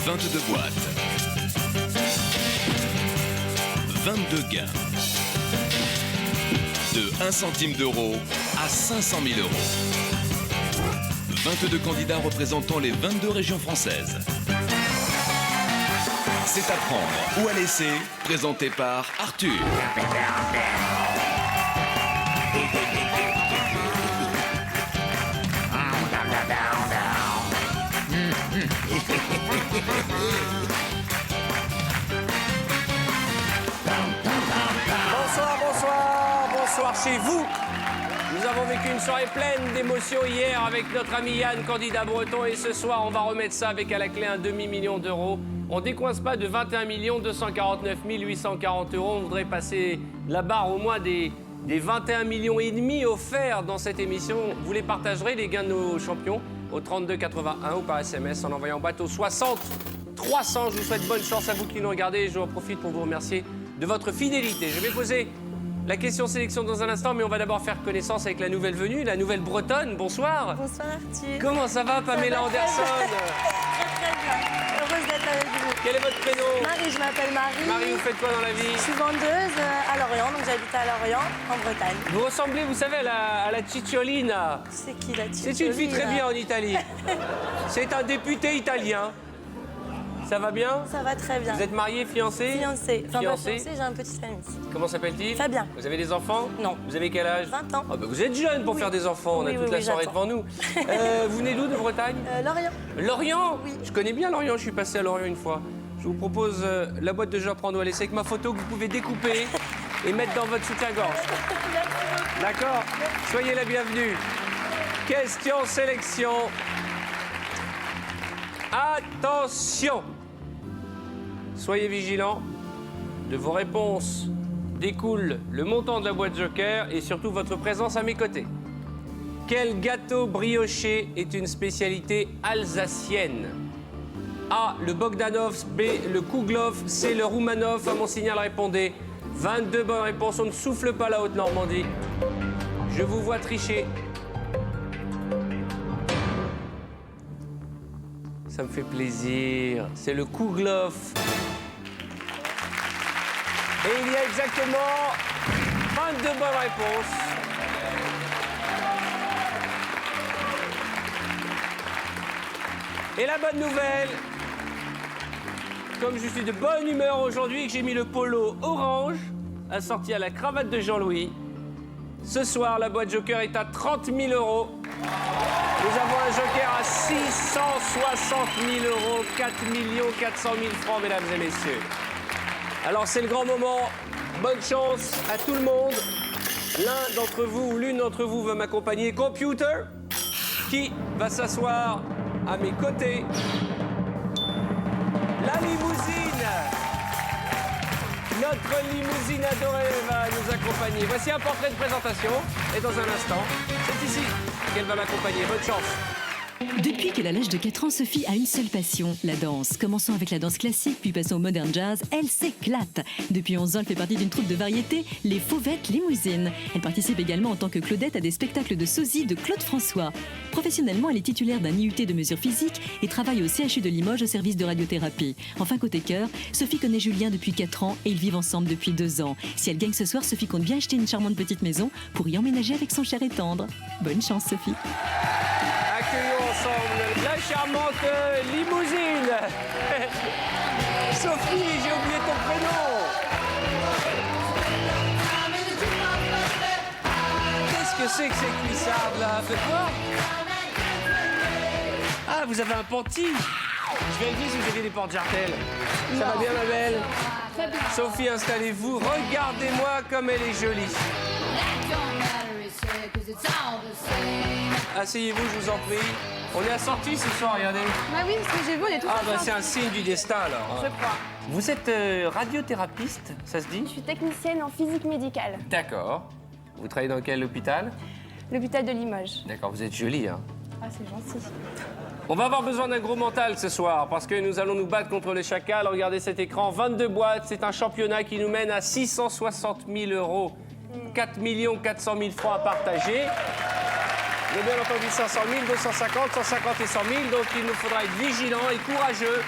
22 boîtes. 22 gains. De 1 centime d'euro à 500 000 euros. 22 candidats représentant les 22 régions françaises. C'est à prendre ou à laisser, présenté par Arthur. Bonsoir chez vous. Nous avons vécu une soirée pleine d'émotions hier avec notre ami Yann, candidat breton. Et ce soir, on va remettre ça avec à la clé un demi-million d'euros. On décoince pas de 21 249 840 euros. On voudrait passer la barre au moins des 21 millions et demi offerts dans cette émission. Vous les partagerez, les gains de nos champions, au 32 81 ou par SMS en envoyant boîte au 60 300. Je vous souhaite bonne chance à vous qui nous regardez. Je en profite pour vous remercier de votre fidélité. Je vais poser la question sélection dans un instant, mais on va d'abord faire connaissance avec la nouvelle venue, la nouvelle bretonne. Bonsoir. Bonsoir Arthur. Comment ça va, Pamela Anderson? Très bien. Heureuse d'être avec vous. Quel est votre prénom? Marie, je m'appelle Marie. Marie, vous faites quoi dans la vie? Je suis vendeuse à Lorient, donc j'habite à Lorient, en Bretagne. Vous ressemblez, vous savez, à la Cicciolina. C'est qui la Cicciolina? C'est une fille très bien en Italie. C'est un député italien. Ça va bien? Ça va très bien. Vous êtes marié, fiancé? Fiancé. Enfin, Fiancé. pas fiancé, j'ai un petit ami. Comment s'appelle-t-il? Fabien. Vous avez des enfants? Non. Vous avez quel âge? 20 ans. Ah bah vous êtes jeune pour faire des enfants, on a toute la soirée devant nous. Vous venez d'où, de Bretagne? Lorient. Lorient? Oui. Je connais bien Lorient, je suis passé à Lorient une fois. Je vous propose la boîte de jeux à prendre ou à laisser avec ma photo que vous pouvez découper et mettre dans votre soutien-gorge. D'accord? Soyez la bienvenue. Question sélection. Attention! Soyez vigilants. De vos réponses découle le montant de la boîte Joker et surtout votre présence à mes côtés. Quel gâteau brioché est une spécialité alsacienne? A, le Bogdanov, B, le Kouglov, C, le Roumanov. À mon signal, répondez. 22 bonnes réponses. On ne souffle pas la Haute-Normandie. Je vous vois tricher. Ça me fait plaisir. C'est le Kouglov. Et il y a exactement 22 bonnes réponses. Et la bonne nouvelle, comme je suis de bonne humeur aujourd'hui et que j'ai mis le polo orange, assorti à la cravate de Jean-Louis, ce soir, la boîte Joker est à 30 000 euros. Nous avons un Joker à 660 000 euros, 4 400 000 francs, mesdames et messieurs. Alors, c'est le grand moment. Bonne chance à tout le monde. L'un d'entre vous ou l'une d'entre vous veut m'accompagner. Computer, qui va s'asseoir à mes côtés. La limousine. Notre limousine adorée va nous accompagner. Voici un portrait de présentation. Et dans un instant, c'est ici qu'elle va m'accompagner. Bonne chance. Depuis qu'elle a l'âge de 4 ans, Sophie a une seule passion, la danse. Commençons avec la danse classique, puis passons au modern jazz. Elle s'éclate. Depuis 11 ans, elle fait partie d'une troupe de variété, les Fauvettes Limousines. Elle participe également en tant que Claudette à des spectacles de sosie de Claude François. Professionnellement, elle est titulaire d'un IUT de mesure physique et travaille au CHU de Limoges au service de radiothérapie. Enfin, côté cœur, Sophie connaît Julien depuis 4 ans et ils vivent ensemble depuis 2 ans. Si elle gagne ce soir, Sophie compte bien acheter une charmante petite maison pour y emménager avec son cher et tendre. Bonne chance, Sophie. Accueillons ensemble la charmante limousine. Sophie, j'ai oublié ton prénom. Qu'est-ce que c'est que ces cuissardes là? Faites voir. Ah, vous avez un panty. Je vérifie si vous avez des porte-jartelles. Ça va bien, ma belle? Sophie, installez-vous. Regardez-moi comme elle est jolie. Asseyez-vous, je vous en prie. On est assortis ce soir, regardez. Bah oui, parce que j'ai vu, on est tous Ah bah ensemble. c'est un signe du destin alors. Je crois. Vous êtes radiothérapeute, ça se dit? Je suis technicienne en physique médicale. D'accord. Vous travaillez dans quel hôpital? L'hôpital de Limoges. D'accord, vous êtes jolie, hein. Ah, c'est gentil. On va avoir besoin d'un gros mental ce soir parce que nous allons nous battre contre les chacals. Regardez cet écran, 22 boîtes. C'est un championnat qui nous mène à 660 000 euros. 4 400 000 francs à partager. Mais bien entendu 500 000, 250, 150 et 100 000. Donc il nous faudra être vigilants et courageux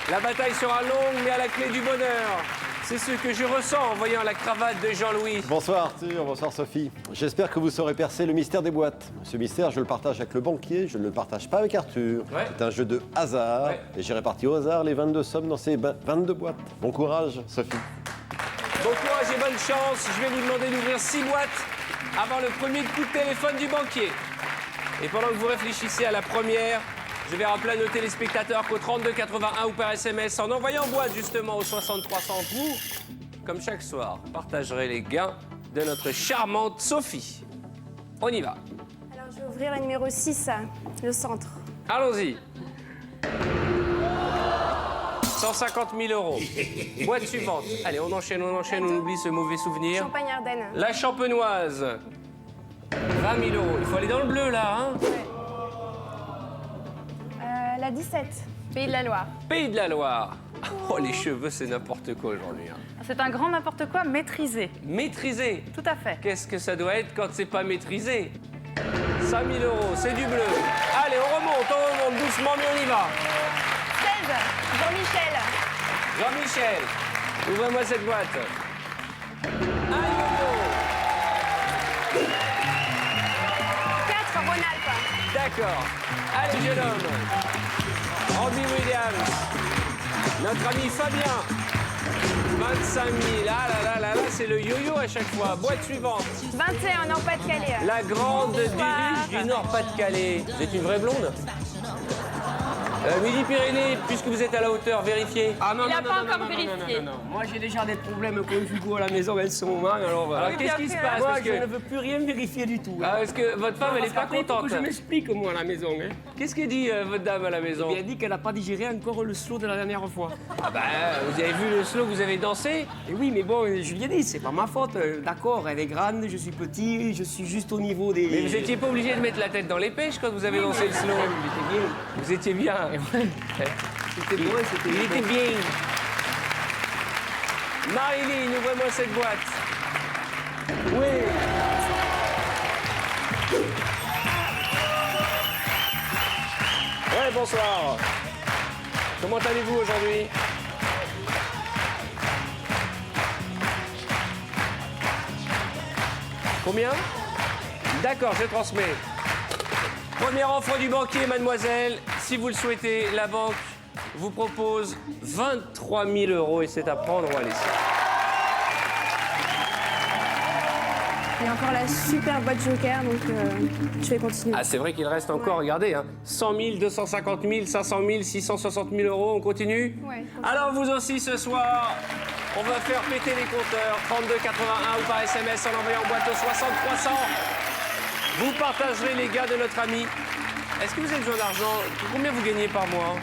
La bataille sera longue, mais à la clé du bonheur. C'est ce que je ressens en voyant la cravate de Jean-Louis. Bonsoir Arthur, bonsoir Sophie. J'espère que vous saurez percer le mystère des boîtes. Ce mystère, je le partage avec le banquier, je ne le partage pas avec Arthur. Ouais. C'est un jeu de hasard Ouais. et j'ai réparti au hasard les 22 sommes dans ces 22 boîtes. Bon courage, Sophie. Bon courage et bonne chance. Je vais vous demander d'ouvrir 6 boîtes avant le premier coup de téléphone du banquier. Et pendant que vous réfléchissez à la première, je vais rappeler à nos téléspectateurs qu'au 3281 ou par SMS, en envoyant boîte justement au 6300, vous, comme chaque soir, partagerez les gains de notre charmante Sophie. On y va. Alors, je vais ouvrir le numéro 6, le centre. Allons-y. 150 000 euros. Boîte suivante. Allez, on enchaîne, on oublie ce mauvais souvenir. Champagne-Ardenne. La champenoise. 20 000 euros. Il faut aller dans le bleu, là, hein. La 17, Pays de la Loire. Pays de la Loire. Oh, les cheveux, c'est n'importe quoi aujourd'hui. Hein. C'est un grand n'importe quoi maîtrisé. Maîtrisé. Tout à fait. Qu'est-ce que ça doit être quand c'est pas maîtrisé? 5 000 euros, c'est du bleu. Allez, on remonte doucement, mais on y va. 16, Jean-Michel. Jean-Michel, ouvrez-moi cette boîte. Un yo-yo. 4, Rhône-Alpes. D'accord. Allez, jeune homme. Robbie Williams. Notre ami Fabien. 25 000. Ah là là là là, c'est le yo-yo à chaque fois. Boîte suivante. 21, Nord-Pas-de-Calais. La grande Bonsoir. dirige du Nord-Pas-de-Calais. Vous êtes une vraie blonde? Midi-Pyrénées, puisque vous êtes à la hauteur, vérifiez. Ah non, Il n'a pas encore vérifié. non. Moi, j'ai déjà des problèmes conjugaux à la maison, elles sont mal, alors voilà. Oui, Qu'est-ce bien qui se fait, passe? Moi, Parce je que... ne veux plus rien vérifier du tout. Ah, parce que votre femme, elle est pas Après, il faut contente. que je m'explique, moi, à la maison. Hein. Qu'est-ce qu'elle dit, votre dame, à la maison? Elle a dit qu'elle n'a pas digéré encore le slow de la dernière fois. Ah bah, vous avez vu le slow, vous avez dansé? Et oui, mais bon, je lui ai dit, c'est pas ma faute. D'accord, elle est grande, je suis petit, je suis juste au niveau des... Mais vous étiez pas obligé de mettre la tête dans les pêches quand vous avez dansé le slow. Vous étiez bien. C'était bon, c'était Il était bien. Marilyn, ouvrez-moi cette boîte. Oui. Ouais, bonsoir. Comment allez-vous aujourd'hui? Combien? D'accord, je transmets. Première offre du banquier, mademoiselle. Si vous le souhaitez, la banque vous propose 23 000 euros et c'est à prendre ou à laisser. Il y a encore la super boîte Joker, donc je vais continuer. Ah, c'est vrai qu'il reste encore, regardez, hein, 100 000, 250 000, 500 000, 660 000 euros, on continue? Ouais. Alors vous aussi ce soir, on va faire péter les compteurs, 3281 ou par SMS en envoyant boîte au 60 300. Vous partagerez les gains de notre ami. Est-ce que vous avez besoin d'argent? Combien vous gagnez par mois?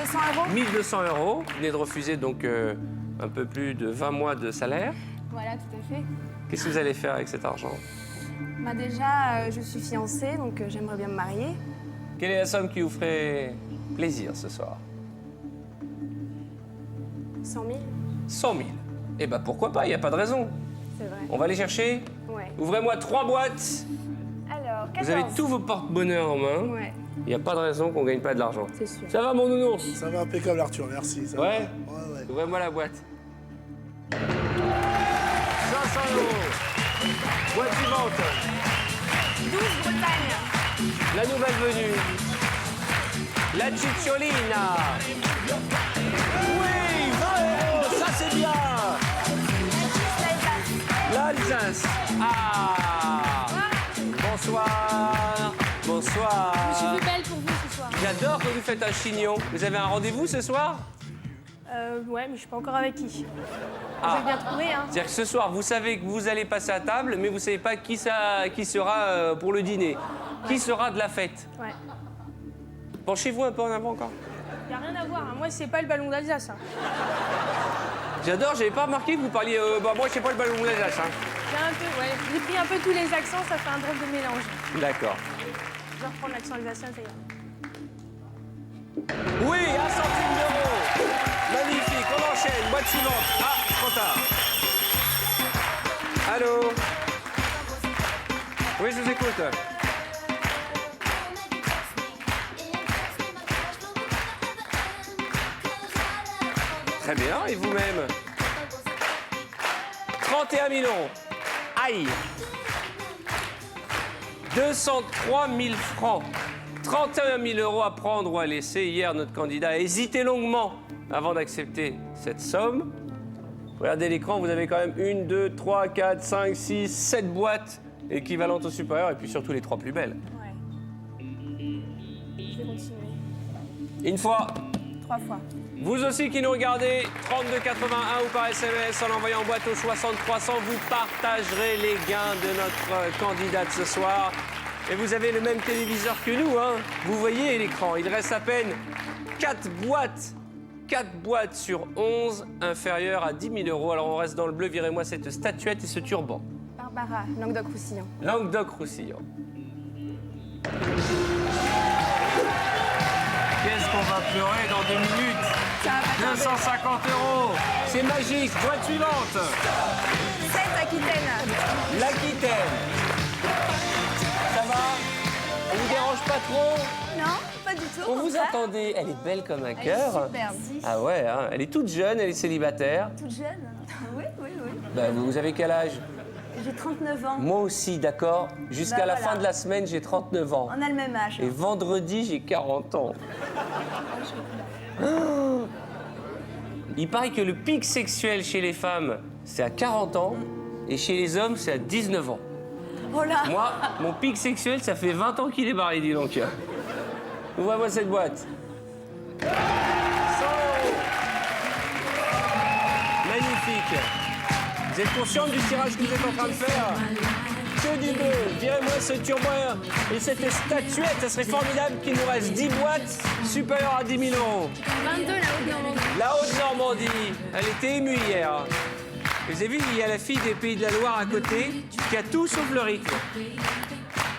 200 euros. 1 200 euros. Vous venez de refuser donc un peu plus de 20 mois de salaire. Voilà, tout à fait. Qu'est-ce que vous allez faire avec cet argent? Bah déjà, je suis fiancée, donc j'aimerais bien me marier. Quelle est la somme qui vous ferait plaisir ce soir? 100 000. 100 000. Eh ben pourquoi pas, il n'y a pas de raison. C'est vrai. On va les chercher. Ouais. Ouvrez-moi 3 boîtes. Alors, 14. Vous avez tous vos porte-bonheur en main. Ouais, Il n'y a pas de raison qu'on ne gagne pas de l'argent. c'est sûr. Ça va mon nounours? Ça va impeccable, Arthur, merci. Ça va. Ouais. Ouais. Ouvrez-moi la boîte. 500 euros. Boîte suivante. 12, Bretagne. La nouvelle venue. La Cicciolina. Oui, 20 euros, ça c'est bien. L'Alsace. Ah. Bonsoir. Bonsoir. Je suis plus belle pour vous ce soir. J'adore quand vous faites un chignon. Vous avez un rendez-vous ce soir? Ouais, mais je sais pas encore avec qui. Ah. J'ai bien trouvé, hein. C'est-à-dire que ce soir, vous savez que vous allez passer à table, mais vous ne savez pas qui sera pour le dîner. Qui sera de la fête. Ouais. Penchez-vous un peu en avant encore. Y a rien à voir, hein. Moi, c'est pas le ballon d'Alsace, hein. J'adore, j'avais pas remarqué que vous parliez... moi, je sais pas le ballon d'Alsace. Hein. J'ai un peu, ouais. J'ai pris un peu tous les accents, ça fait un drôle de mélange. D'accord. Je vais reprendre l'accent alsacien, ça y est. Oui, 1 centime d'euro. Magnifique, on enchaîne. Boîte suivante. Ah, trop tard. Allô? Oui, je vous écoute. Très bien, et vous-même? 31 000 euros. Aïe. 203 000 francs. 31 000 euros à prendre ou à laisser. Hier, notre candidat a hésité longuement avant d'accepter cette somme. Regardez l'écran, vous avez quand même 1, 2, 3, 4, 5, 6, 7 boîtes équivalentes au supérieur et puis surtout les 3 plus belles. Ouais. Je vais continuer. Une fois. 3 fois. Vous aussi qui nous regardez, 32,81 ou par SMS en envoyant en boîte au 60 300, vous partagerez les gains de notre candidate ce soir. Et vous avez le même téléviseur que nous, hein. Vous voyez l'écran, il reste à peine 4 boîtes. 4 boîtes sur 11, inférieures à 10 000 euros. Alors on reste dans le bleu, virez-moi cette statuette et ce turban. Barbara, Languedoc-Roussillon. Languedoc-Roussillon. Qu'est-ce qu'on va pleurer dans 2 minutes? Ça va pas tarder. 250 euros. C'est magique. Boîte suivante. 7 Aquitaine. L'Aquitaine. Ça va? On vous dérange pas trop? Non, pas du tout. On au vous contraire. attendait. Elle est belle comme un Elle est cœur. superbe. Ah ouais, hein. Elle est toute jeune, elle est célibataire. Toute jeune. Oui, oui, oui. Bah, vous avez quel âge? J'ai 39 ans. Moi aussi, d'accord. Jusqu'à Bah, la voilà. fin de la semaine, j'ai 39 ans. On a le même âge. Et vendredi, j'ai 40 ans. Oh. Il paraît que le pic sexuel chez les femmes, c'est à 40 ans. Et chez les hommes, c'est à 19 ans. Oh là. Moi, mon pic sexuel, ça fait 20 ans qu'il est barré, dis donc. Ouvre-moi cette boîte. 100 €. Magnifique. Vous êtes consciente du tirage que vous êtes en train de faire? Que du bleu. Virez-moi ce turban et cette statuette. Ça serait formidable qu'il nous reste 10 boîtes supérieures à 10 000 euros. 22 la Haute-Normandie. La Haute-Normandie, elle était émue hier. Vous avez vu, il y a la fille des Pays de la Loire à côté qui a tout sauf le rythme.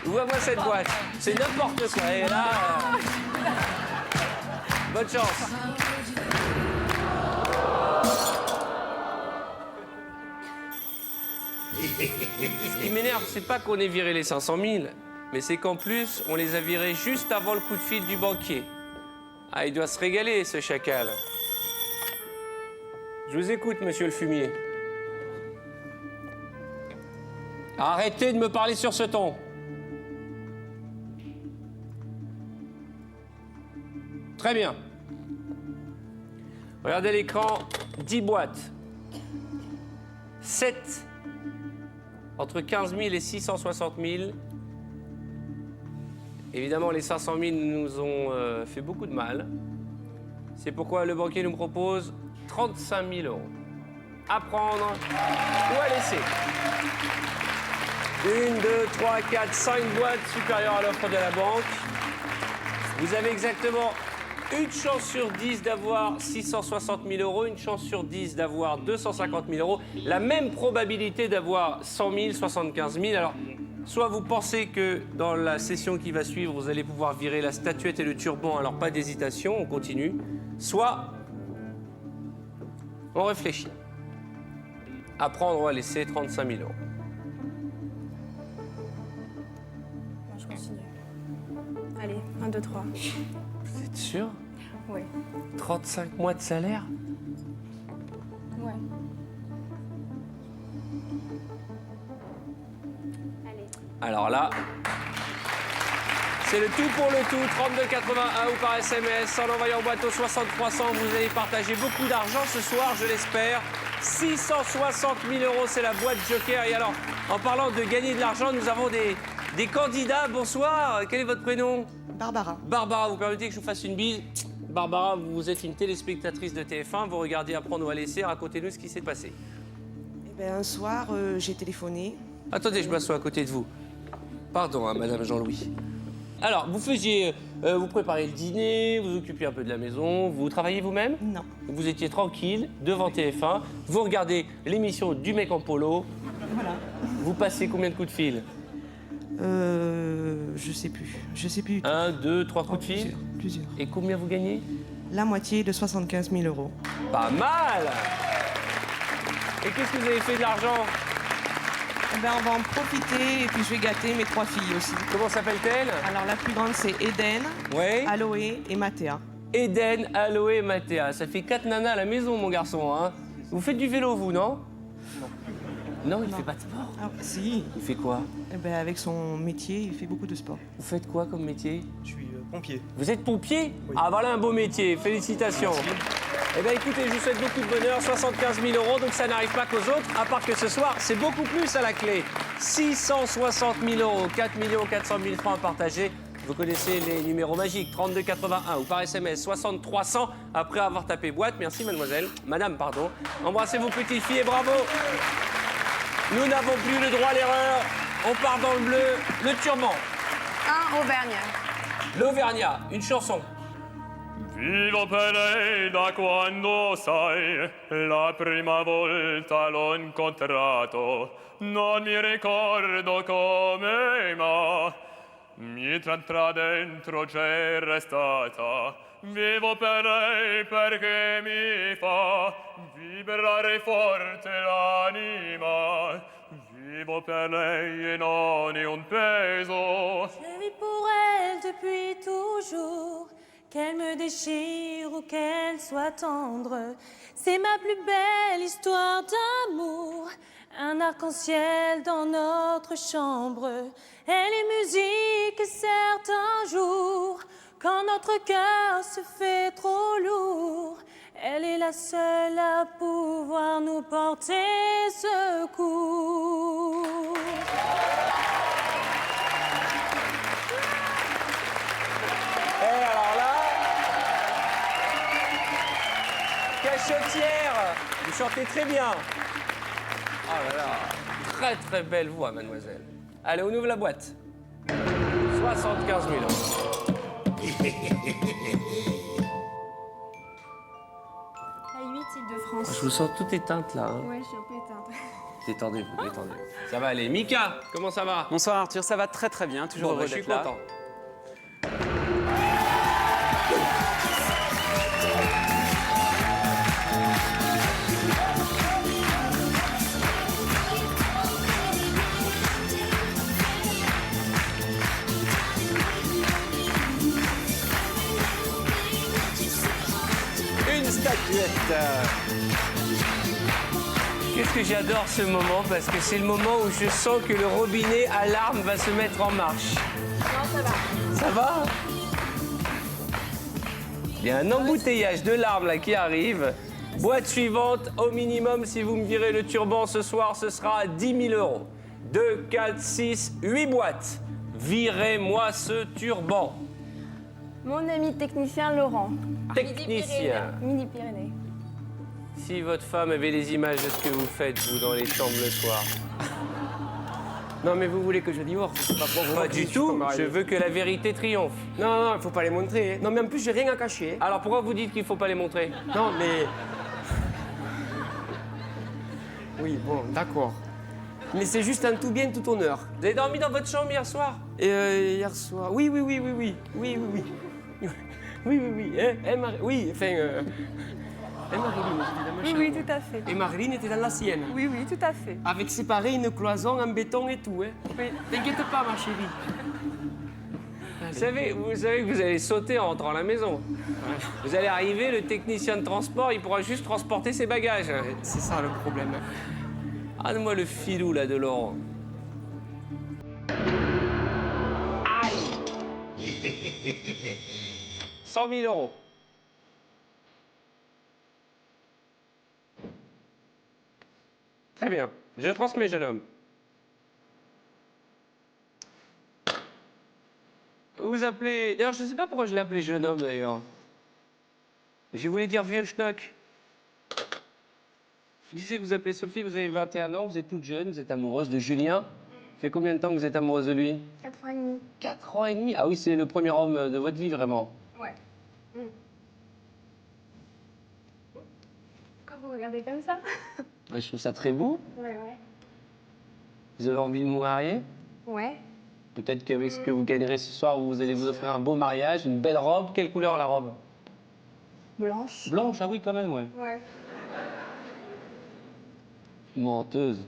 Ouvre-moi cette boîte. C'est n'importe quoi. Et là, bonne chance. Ce qui m'énerve, c'est pas qu'on ait viré les 500 000, mais c'est qu'en plus, on les a virés juste avant le coup de fil du banquier. Ah, il doit se régaler, ce chacal. Je vous écoute, monsieur le fumier. Arrêtez de me parler sur ce ton. Très bien. Regardez l'écran, 10 boîtes. 7 entre 15 000 et 660 000. Évidemment, les 500 000 nous ont fait beaucoup de mal. C'est pourquoi le banquier nous propose 35 000 euros. À prendre ou à laisser. 1, 2, 3, 4, 5 boîtes supérieures à l'offre de la banque. Vous avez exactement une chance sur 10 d'avoir 660 000 euros, une chance sur 10 d'avoir 250 000 euros, la même probabilité d'avoir 100 000, 75 000. Alors, soit vous pensez que dans la session qui va suivre, vous allez pouvoir virer la statuette et le turban, alors pas d'hésitation, on continue. Soit on réfléchit. À prendre ou à laisser 35 000 euros. Moi, je continue. Allez, 1, 2, 3. Vous êtes sûr? Oui. 35 mois de salaire? Ouais. Allez. Alors là, c'est le tout pour le tout, 32,81 ou par SMS, en envoyant en boîte au 60 300. Vous allez partager beaucoup d'argent ce soir, je l'espère. 660 000 euros, c'est la boîte Joker. Et alors, en parlant de gagner de l'argent, nous avons des candidats. Bonsoir, quel est votre prénom? Barbara. Barbara, vous permettez que je vous fasse une bise? Barbara, vous êtes une téléspectatrice de TF1, vous regardez Apprendre ou à laisser, racontez-nous ce qui s'est passé. Eh ben, un soir, j'ai téléphoné. Attendez, je m'assois à côté de vous. Pardon, hein, Madame Jean-Louis. Alors, vous faisiez, vous préparez le dîner, vous occupiez un peu de la maison, vous travaillez vous-même? Non. Vous étiez tranquille devant TF1, vous regardez l'émission du mec en polo. Voilà. Vous passez combien de coups de fil? Je sais plus. Je sais plus. 1, 2, 3 coups de fil? Plusieurs. Et combien vous gagnez? La moitié de 75 000 euros. Pas mal! Et qu'est-ce que vous avez fait de l'argent? Eh ben, on va en profiter et puis je vais gâter mes 3 filles aussi. Comment s'appelle-t-elle? Alors, la plus grande, c'est Eden, Oui. Aloé et Mathéa. Eden, Aloé, Mathéa. Ça fait 4 nanas à la maison, mon garçon. Hein. Vous faites du vélo, vous, non? Non, il fait pas de sport. Ah, si. Il fait quoi? Eh ben, avec son métier, il fait beaucoup de sport. Vous faites quoi comme métier? Je suis pompier. Vous êtes pompier? Oui. Ah, voilà un beau métier. Félicitations. Eh bien, écoutez, je vous souhaite beaucoup de bonheur. 75 000 €, donc ça n'arrive pas qu'aux autres. À part que ce soir, c'est beaucoup plus à la clé. 660 000 €, 4 400 000 francs à partager. Vous connaissez les numéros magiques, 3281 ou par SMS 6300 après avoir tapé boîte. Merci mademoiselle, madame pardon. Embrassez vos petites filles et bravo. Nous n'avons plus le droit à l'erreur. On part dans le bleu, le turban. Un Auvergnat. L'Auvergnat, une chanson. Vivo per lei da quando sai la prima volta l'ho incontrato. Non mi ricordo come ma mi tra dentro c'è restata. Vivo per lei perché mi fa vibrare forte l'anima. Vivo per lei e non è un peso. Je vis pour elle depuis toujours, qu'elle me déchire ou qu'elle soit tendre. C'est ma plus belle histoire d'amour, un arc-en-ciel dans notre chambre. Elle est musique certains jours, quand notre cœur se fait trop lourd. Elle est la seule à pouvoir nous porter secours. Et alors là, Cachotière, vous chantez très bien. Oh là là, très très belle voix, mademoiselle. Allez, on ouvre la boîte. 75 000 €. La 8 Île-de-France. Je vous sens toute éteinte là. Hein. Ouais, je suis un peu éteinte. Détendez-vous, détendez-vous. Ça va aller. Mika, comment ça va? Bonsoir Arthur, ça va très très bien, toujours heureux Je suis d'être là. content. Une statuette. Qu'est-ce que j'adore ce moment, parce que c'est le moment où je sens que le robinet à larmes va se mettre en marche. Non, ça va. Ça va? Il y a un embouteillage de larmes là qui arrive. Boîte suivante, au minimum, si vous me virez le turban ce soir, ce sera 10 000 €. 2, 4, 6, 8 boîtes. Virez-moi ce turban. Mon ami technicien Laurent. Technicien. Midi-Pyrénées. Si votre femme avait les images de ce que vous faites, vous, dans les chambres le soir. Non, mais vous voulez que je divorce, c'est pas pour vous. Pas du tout, je veux que la vérité triomphe. Non, non, il faut pas les montrer. Non, mais en plus, j'ai rien à cacher. Alors pourquoi vous dites qu'il faut pas les montrer? Non, mais... Oui, bon, d'accord. Mais c'est juste un tout bien, tout honneur. Vous avez dormi dans votre chambre hier soir? Hier soir... Oui, oui, oui, oui, oui. Oui, oui, oui. Oui, oui, oui. Oui, enfin... Et Marilyn était dans ma Oui, chambre. oui, tout à fait. Et Marilyn était dans la sienne. Oui, oui, tout à fait. Avec séparé une cloison en béton et tout, hein. Oui. T'inquiète pas, ma chérie. Vous savez que vous allez sauter en rentrant à la maison. Vous allez arriver, le technicien de transport, il pourra juste transporter ses bagages. C'est ça le problème. Ah, donne-moi le filou là de Laurent. Aïe 100 000 €. Très bien. Je transmets, jeune homme. Vous appelez... D'ailleurs, je ne sais pas pourquoi je l'ai appelé jeune homme, d'ailleurs. Je voulais dire vieux schnock. Je disais que vous appelez Sophie, vous avez 21 ans, vous êtes toute jeune, vous êtes amoureuse de Julien. Ça fait combien de temps que vous êtes amoureuse de lui? 4 ans et demi. 4 ans et demi? Ah oui, c'est le premier homme de votre vie, vraiment. Ouais. Pourquoi vous regardez comme ça? Je trouve ça très beau. Ouais, ouais. Vous avez envie de vous marier? Ouais. Peut-être qu'avec ce que vous gagnerez ce soir, vous allez vous offrir un beau mariage, une belle robe. Quelle couleur la robe? Blanche. Blanche, ah oui, quand même, ouais. Ouais. Menteuse.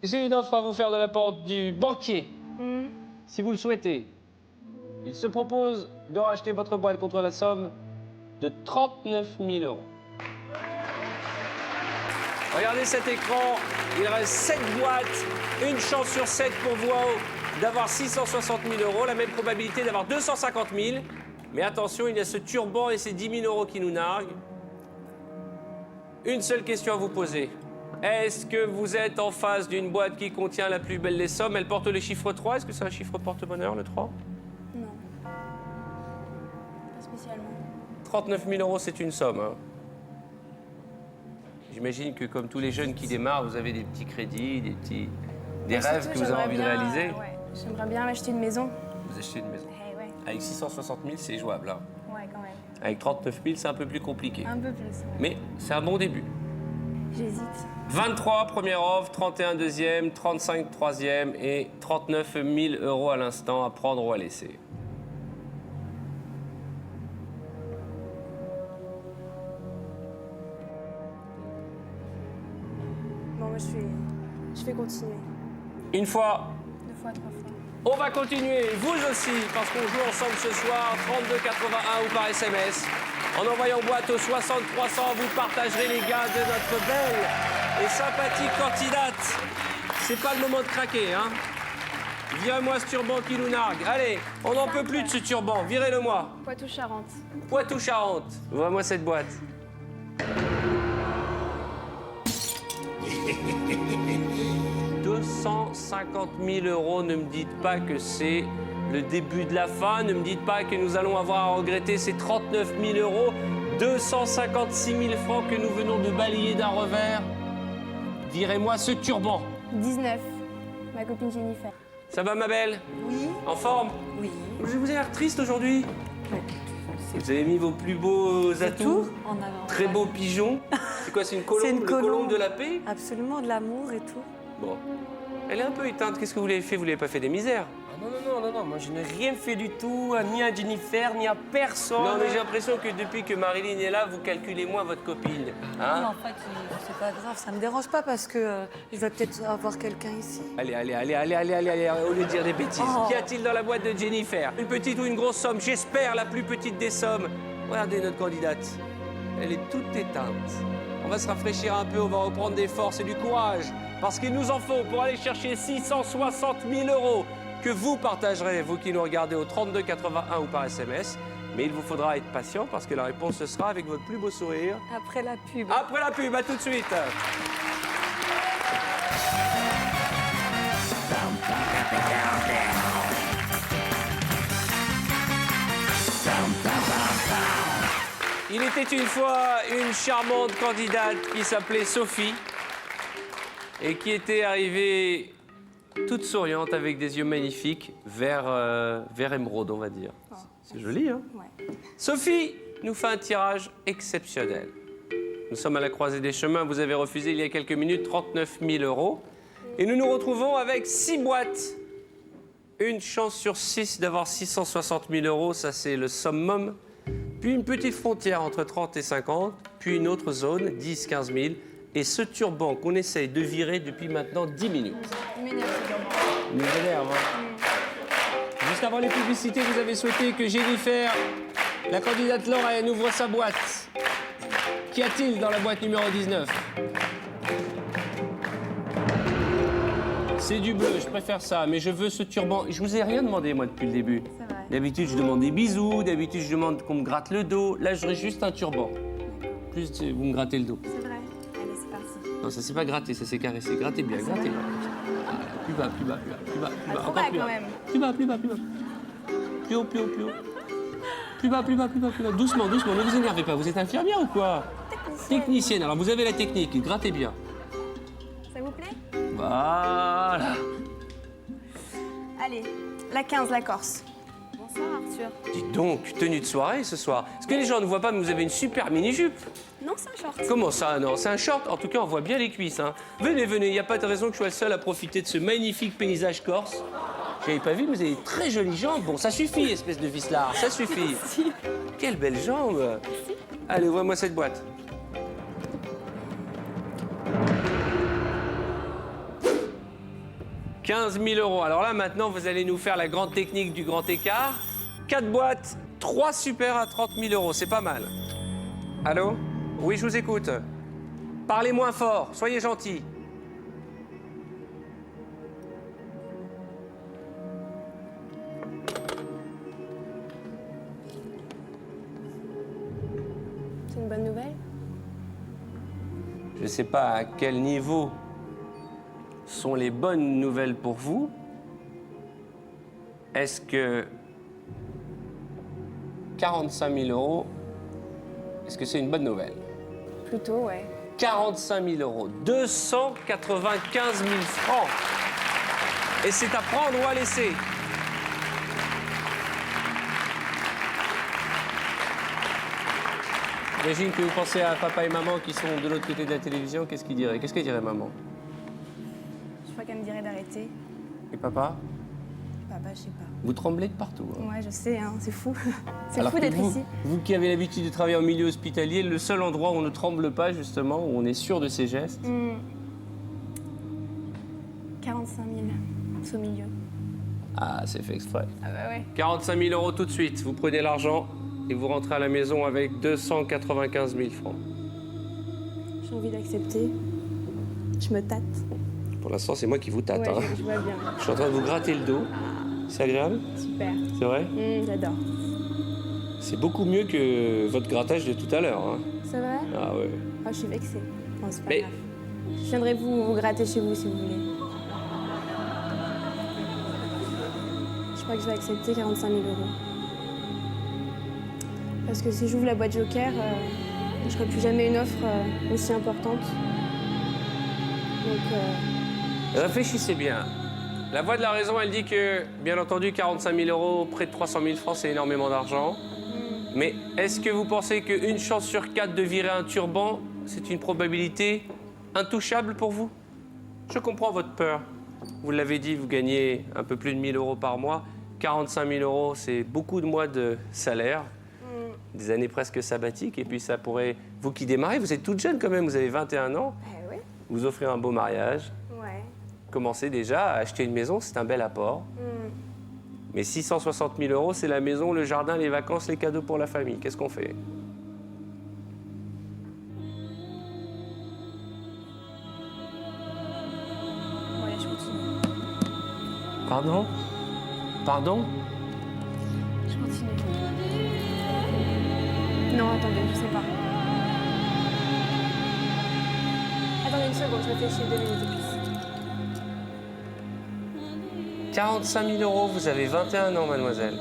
J'ai une offre à vous faire de la part du banquier. Si vous le souhaitez, il se propose de racheter votre boîte contre la somme de 39 000 euros. Regardez cet écran, il reste 7 boîtes, une chance sur 7 pour vous d'avoir 660 000 euros, la même probabilité d'avoir 250 000. Mais attention, il y a ce turban et ces 10 000 euros qui nous narguent. Une seule question à vous poser. Est-ce que vous êtes en face d'une boîte qui contient la plus belle des sommes? Elle porte le chiffre 3. Est-ce que c'est un chiffre porte-bonheur, le 3? Non. Pas spécialement. 39 000 euros, c'est une somme. Hein. J'imagine que comme tous les jeunes qui démarrent, vous avez des petits crédits, des rêves que vous avez envie de réaliser. Ouais. J'aimerais bien m'acheter une maison. Vous achetez une maison. Ouais. Avec 660 000, c'est jouable. Hein. Ouais, quand même. Avec 39 000, c'est un peu plus compliqué. Un peu plus. Ouais. Mais c'est un bon début. J'hésite. 23, première offre, 31, deuxième, 35, troisième et 39 000 euros à l'instant à prendre ou à laisser. Bon, moi, je vais continuer. Une fois. 2 fois, 3 fois. On va continuer, vous aussi, parce qu'on joue ensemble ce soir, 3281 ou par SMS. En envoyant boîte au 60 300, vous partagerez les gars de notre belle et sympathique candidate. C'est pas le moment de craquer, hein. Virez-moi ce turban qui nous nargue. Allez, on n'en peut plus de ce turban, virez-le-moi. Poitou-Charentes. Poitou-Charentes, vois-moi cette boîte. « 250 000 euros, ne me dites pas que c'est le début de la fin, ne me dites pas que nous allons avoir à regretter ces 39 000 euros, 256 000 francs que nous venons de balayer d'un revers. Direz-moi ce turban. 19. Ma copine Jennifer. Ça va, ma belle? Oui. En forme? Oui. Vous avez l'air triste aujourd'hui. Vous avez mis vos plus beaux atouts. Très beau pigeon. C'est quoi, c'est une colombe? C'est une le colombe. colombe de la paix? Absolument, de l'amour et tout. Bon. Elle est un peu éteinte. Qu'est-ce que vous l'avez fait? Vous l'avez pas fait des misères? Non, moi je n'ai rien fait du tout, ni à Jennifer, ni à personne. Non, mais j'ai l'impression que depuis que Marilyn est là, vous calculez moins votre copine. Hein? Non, en fait, c'est pas grave, ça me dérange pas parce que je vais peut-être avoir quelqu'un ici. Allez, au lieu de dire des bêtises. Oh. Qu'y a-t-il dans la boîte de Jennifer? Une petite ou une grosse somme? J'espère la plus petite des sommes. Regardez notre candidate. Elle est toute éteinte. On va se rafraîchir un peu, on va reprendre des forces et du courage. Parce qu'il nous en faut pour aller chercher 660 000 euros que vous partagerez, vous qui nous regardez au 3281 ou par SMS. Mais il vous faudra être patient parce que la réponse ce sera avec votre plus beau sourire. Après la pub. Après la pub, à tout de suite. Il était une fois une charmante candidate qui s'appelait Sophie et qui était arrivée toute souriante avec des yeux magnifiques, vert émeraude, on va dire. C'est joli, hein? Ouais. Sophie nous fait un tirage exceptionnel. Nous sommes à la croisée des chemins. Vous avez refusé il y a quelques minutes 39 000 euros. Et nous nous retrouvons avec 6 boîtes. Une chance sur 6 d'avoir 660 000 euros, ça c'est le summum. Puis une petite frontière entre 30 et 50, puis une autre zone, 10, 15 000. Et ce turban qu'on essaye de virer depuis maintenant 10 minutes. Il m'énerve, ce turban. Il m'énerve, hein. Juste avant les publicités, vous avez souhaité que Jennifer, la candidate Lorraine, ouvre sa boîte. Qu'y a-t-il dans la boîte numéro 19? C'est du bleu, je préfère ça, mais je veux ce turban. Je vous ai rien demandé, moi, depuis le début. C'est vrai. D'habitude, je demande des bisous, d'habitude, je demande qu'on me gratte le dos. Là, j'aurais juste un turban. Plus, vous me grattez le dos. C'est vrai. Allez, c'est parti. Non, ça, c'est pas gratter, ça, c'est caresser. Grattez bien, grattez bien. Plus bas, plus bas, plus bas, plus bas, plus bas. Trop Encore bas, plus bas. quand même. Plus bas, plus bas, plus bas. Plus haut, plus haut, plus haut. Plus bas, plus bas, plus bas, plus bas. Doucement, doucement, ne vous énervez pas. Vous êtes infirmière ou quoi? Technicienne. Alors, vous avez la technique. Grattez bien. Ça vous plaît? Voilà. Allez, la 15, la Corse. Bonsoir, Arthur. Dites donc, tenue de soirée ce soir. Est-ce que les gens ne voient pas, mais vous avez une super mini-jupe? Non, c'est un short. Comment ça, non? C'est un short. En tout cas, on voit bien les cuisses. Hein. Venez, venez. Il n'y a pas de raison que je sois le seul à profiter de ce magnifique paysage corse. Je n'avais pas vu, mais vous avez de très jolies jambes. Bon, ça suffit, espèce de vicelard. Ça suffit. Merci. Quelle belle jambe. Merci. Allez, ouvre-moi cette boîte. €15 000. Alors là, maintenant, vous allez nous faire la grande technique du grand écart. 4 boîtes, 3 super à 30 000 euros, c'est pas mal. Allô? Oui, je vous écoute. Parlez moins fort, soyez gentils. C'est une bonne nouvelle? Je ne sais pas à quel niveau sont les bonnes nouvelles pour vous. Est-ce que 45 000 euros, est-ce que c'est une bonne nouvelle? Plutôt, ouais. 45 000 euros, 295 000 francs. Et c'est à prendre ou à laisser. J'imagine que vous pensez à papa et maman qui sont de l'autre côté de la télévision. Qu'est-ce qu'ils diraient? Qu'est-ce que dirait maman? Je crois qu'elle me dirait d'arrêter. Et papa? Papa, je sais pas. Vous tremblez de partout. Hein. Ouais, je sais, hein, c'est fou. C'est Alors fou que d'être vous, ici. vous qui avez l'habitude de travailler en milieu hospitalier, le seul endroit où on ne tremble pas, justement, où on est sûr de ses gestes. 45 000, c'est au milieu. Ah, c'est fait exprès. Ah bah ouais. 45 000 euros tout de suite. Vous prenez l'argent et vous rentrez à la maison avec 295 000 francs. J'ai envie d'accepter. Je me tâte. Pour l'instant, c'est moi qui vous tâte. Ouais, Hein. je vois bien. Je suis en train de vous gratter le dos. C'est agréable? Super. C'est vrai? J'adore. C'est beaucoup mieux que votre grattage de tout à l'heure. Hein. C'est vrai? Ah ouais. Ah, je suis vexée. Bon, c'est pas Mais- grave. Je viendrai vous gratter chez vous si vous voulez. Je crois que je vais accepter 45 000 euros. Parce que si j'ouvre la boîte Joker, je ne ferai plus jamais une offre aussi importante. Donc, Réfléchissez bien. La voix de la raison, elle dit que, bien entendu, 45 000 euros, près de 300 000 francs, c'est énormément d'argent. Mais est-ce que vous pensez qu'une chance sur 4 de virer un turban, c'est une probabilité intouchable pour vous? Je comprends votre peur. Vous l'avez dit, vous gagnez un peu plus de 1 000 euros par mois. 45 000 euros, c'est beaucoup de mois de salaire. Des années presque sabbatiques. Et puis ça pourrait... Vous qui démarrez, vous êtes toute jeune quand même, vous avez 21 ans. oui. Vous offrez un beau mariage. Ouais. Commencez déjà à acheter une maison, c'est un bel apport. Mais 660 000 euros, c'est la maison, le jardin, les vacances, les cadeaux pour la famille. Qu'est-ce qu'on fait? Ouais, je continue. Pardon? Pardon? Je continue. Non, attendez, je sais pas. Attendez une seconde, je réfléchis 2 minutes de plus. 45 000 euros, vous avez 21 ans, mademoiselle.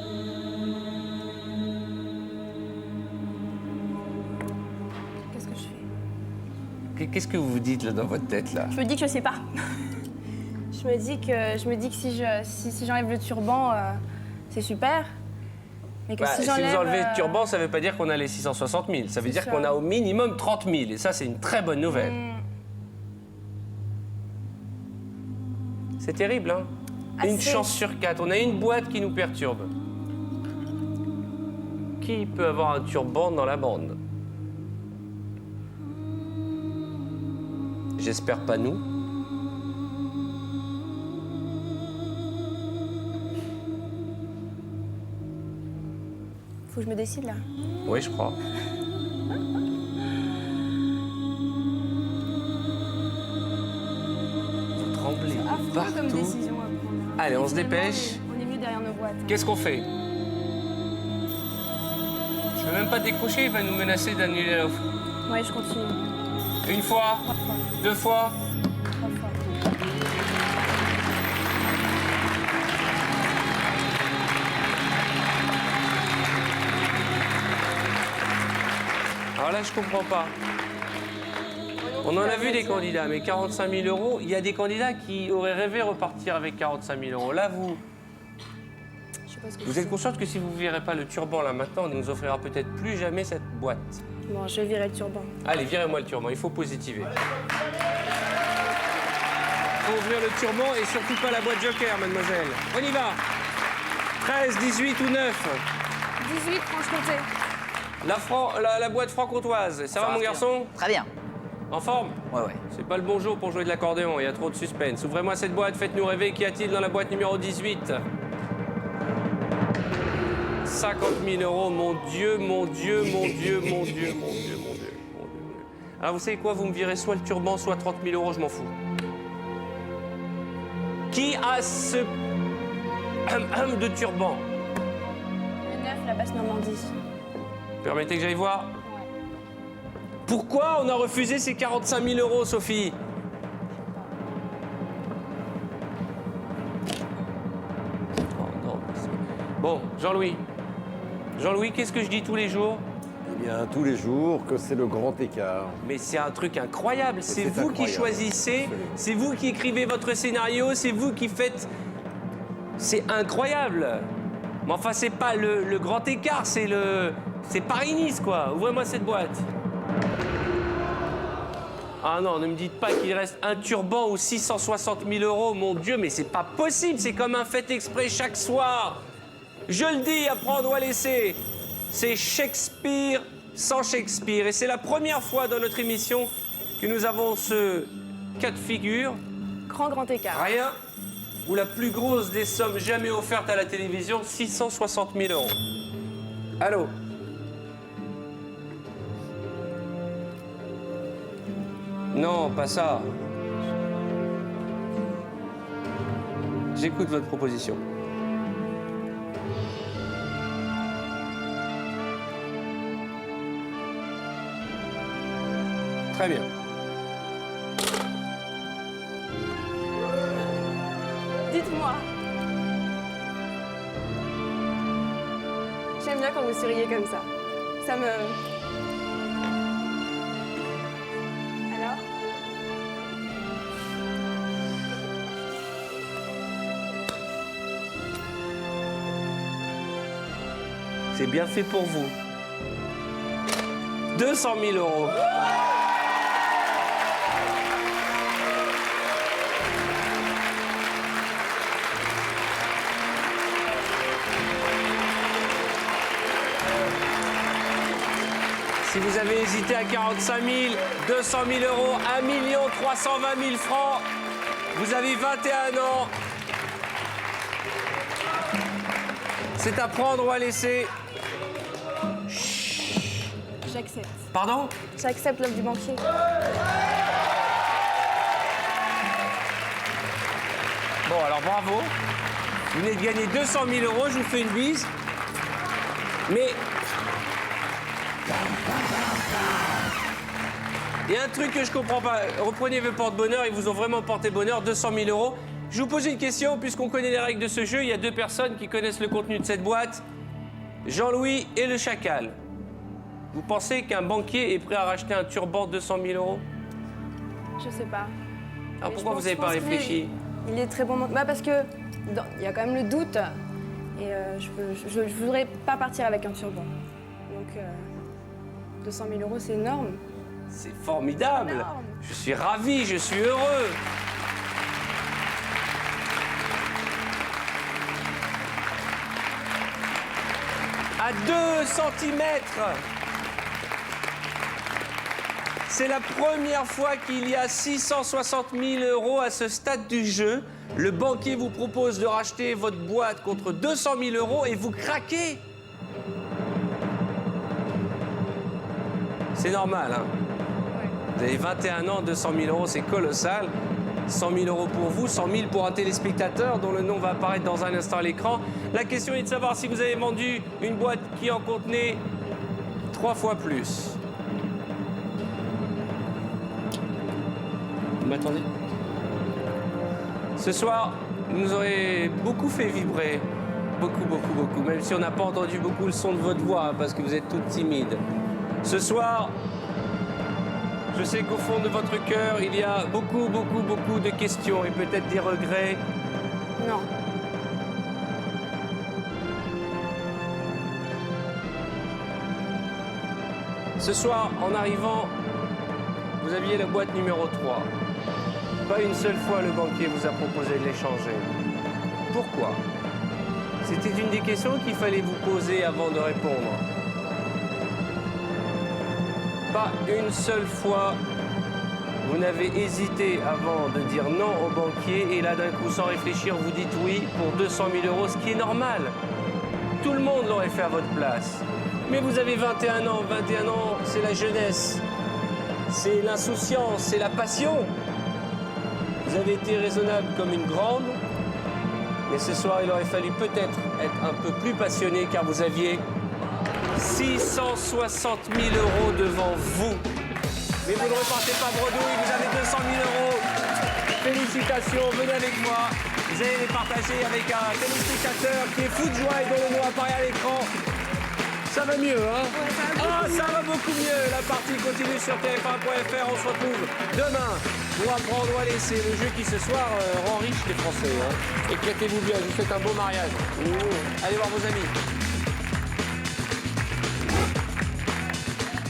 Qu'est-ce que je fais? Qu'est-ce que vous vous dites là dans votre tête là? Je me dis que je sais pas. Je me dis que si j'enlève le turban, c'est super. Mais que si Si j'enlève... vous enlevez le turban, ça ne veut pas dire qu'on a les 660 000. Ça veut dire ça. qu'on a au minimum 30 000. Et ça, c'est une très bonne nouvelle. C'est terrible, hein? Une Assez. chance sur 4. On a une boîte qui nous perturbe. Qui peut avoir un turban dans la bande? J'espère pas nous. Faut que je me décide là. Oui, je crois. Vous tremblez Affreux comme partout. décision à prendre. Allez, on se Finalement, dépêche. On est mieux derrière nos boîtes. Qu'est-ce qu'on fait? Je ne vais même pas décrocher, il va nous menacer d'annuler l'offre. Ouais, je continue. Une fois, 3 fois. 2 fois. 3 fois. Alors là, je comprends pas. On en a vu des candidats, mais 45 000 euros, il y a des candidats qui auraient rêvé repartir avec 45 000 euros. Là, vous êtes consciente que si vous ne virez pas le turban là maintenant, on ne nous offrira peut-être plus jamais cette boîte. Bon, je vais virer le turban. Allez, virez-moi le turban, il faut positiver. Faut ouvrir le turban et surtout pas la boîte Joker, mademoiselle. On y va. 13, 18 ou 9. 18, Franche-Comté. La boîte franc-comtoise. Ça va, mon garçon? Très bien. En forme? Ouais, ouais. C'est pas le bon jour pour jouer de l'accordéon, il y a trop de suspense. Ouvrez-moi cette boîte, faites-nous rêver. Qu'y a-t-il dans la boîte numéro 18? 50 000 euros, mon Dieu, mon Dieu, mon Dieu, mon Dieu, mon Dieu, mon Dieu, mon Dieu. Alors vous savez quoi, vous me virez soit le turban, soit 30 000 euros, je m'en fous. Qui a ce de turban? Le 9, la basse Normandie. Permettez que j'aille voir. Pourquoi on a refusé ces 45 000 euros, Sophie? Oh non. Bon, Jean-Louis. Jean-Louis, qu'est-ce que je dis tous les jours? Eh bien, tous les jours, que c'est le grand écart. Mais c'est un truc incroyable. C'est vous incroyable. qui choisissez, c'est vous qui écrivez votre scénario, c'est vous qui faites... C'est incroyable. Mais enfin, c'est pas le grand écart, c'est le... C'est Paris-Nice, quoi. Ouvrez-moi cette boîte. Ah non, ne me dites pas qu'il reste un turban ou 660 000 euros. Mon Dieu, mais c'est pas possible. C'est comme un fait exprès chaque soir. Je le dis, à prendre ou à laisser. C'est Shakespeare sans Shakespeare. Et c'est la première fois dans notre émission que nous avons ce cas de figure. Grand écart. Rien. Ou la plus grosse des sommes jamais offertes à la télévision, 660 000 euros. Allô? Non, pas ça. J'écoute votre proposition. Très bien. Dites-moi. J'aime bien quand vous souriez comme ça. Ça me... Alors? C'est bien fait pour vous. 200 000 euros. Si vous avez hésité à 45 000, 200 000 euros, 1 320 000 francs, vous avez 21 ans. C'est à prendre ou à laisser. J'accepte. Pardon? J'accepte l'offre du banquier. Bon, alors bravo. Vous venez de gagner 200 000 euros, je vous fais une bise. Mais... il y a un truc que je comprends pas. Reprenez vos porte-bonheur, ils vous ont vraiment porté bonheur, 200 000 euros. Je vous pose une question, puisqu'on connaît les règles de ce jeu. Il y a deux personnes qui connaissent le contenu de cette boîte. Jean-Louis et le Chacal. Vous pensez qu'un banquier est prêt à racheter un turban 200 000 euros? Je sais pas. Alors pourquoi vous n'avez pas réfléchi? Il est très bon. Bah parce que il y a quand même le doute. Et je voudrais pas partir avec un turban. Donc 200 000 euros, c'est énorme. C'est formidable. Énorme. Je suis ravi, je suis heureux. À 2 centimètres. C'est la première fois qu'il y a 660 000 euros à ce stade du jeu. Le banquier vous propose de racheter votre boîte contre 200 000 euros et vous craquez. C'est normal, hein? Vous avez 21 ans, 200 000 euros, c'est colossal. 100 000 euros pour vous, 100 000 pour un téléspectateur dont le nom va apparaître dans un instant à l'écran. La question est de savoir si vous avez vendu une boîte qui en contenait 3 fois plus. Vous m'attendez? Ce soir, vous nous aurez beaucoup fait vibrer. Beaucoup, beaucoup, beaucoup. Même si on n'a pas entendu beaucoup le son de votre voix, hein, parce que vous êtes toute timide. Ce soir, je sais qu'au fond de votre cœur, il y a beaucoup, beaucoup, beaucoup de questions et peut-être des regrets. Non. Ce soir, en arrivant, vous aviez la boîte numéro 3. Pas une seule fois le banquier vous a proposé de l'échanger. Pourquoi? C'était une des questions qu'il fallait vous poser avant de répondre. Pas une seule fois, vous n'avez hésité avant de dire non au banquier et là, d'un coup, sans réfléchir, vous dites oui pour 200 000 euros, ce qui est normal. Tout le monde l'aurait fait à votre place. Mais vous avez 21 ans. 21 ans, c'est la jeunesse. C'est l'insouciance, c'est la passion. Vous avez été raisonnable comme une grande. Mais ce soir, il aurait fallu peut-être être un peu plus passionné car vous aviez 660 000 € devant vous. Mais vous ne repartez pas bredouille, vous avez 200 000 €. Félicitations, venez avec moi. Vous allez les partager avec un téléspectateur qui est fou de joie et dont le nom apparaît à l'écran. Ça va mieux, hein? Ah, ça va beaucoup mieux. La partie continue sur TF1.fr. On se retrouve demain pour apprendre ou à laisser. Le jeu qui, ce soir, rend riche les Français. Hein. Éclatez-vous bien. Je vous souhaite un beau mariage. Allez voir vos amis.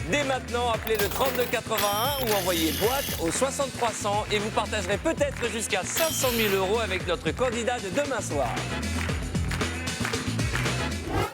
Dès maintenant, appelez le 3281 ou envoyez boîte au 6300 et vous partagerez peut-être jusqu'à 500 000 € avec notre candidat de demain soir.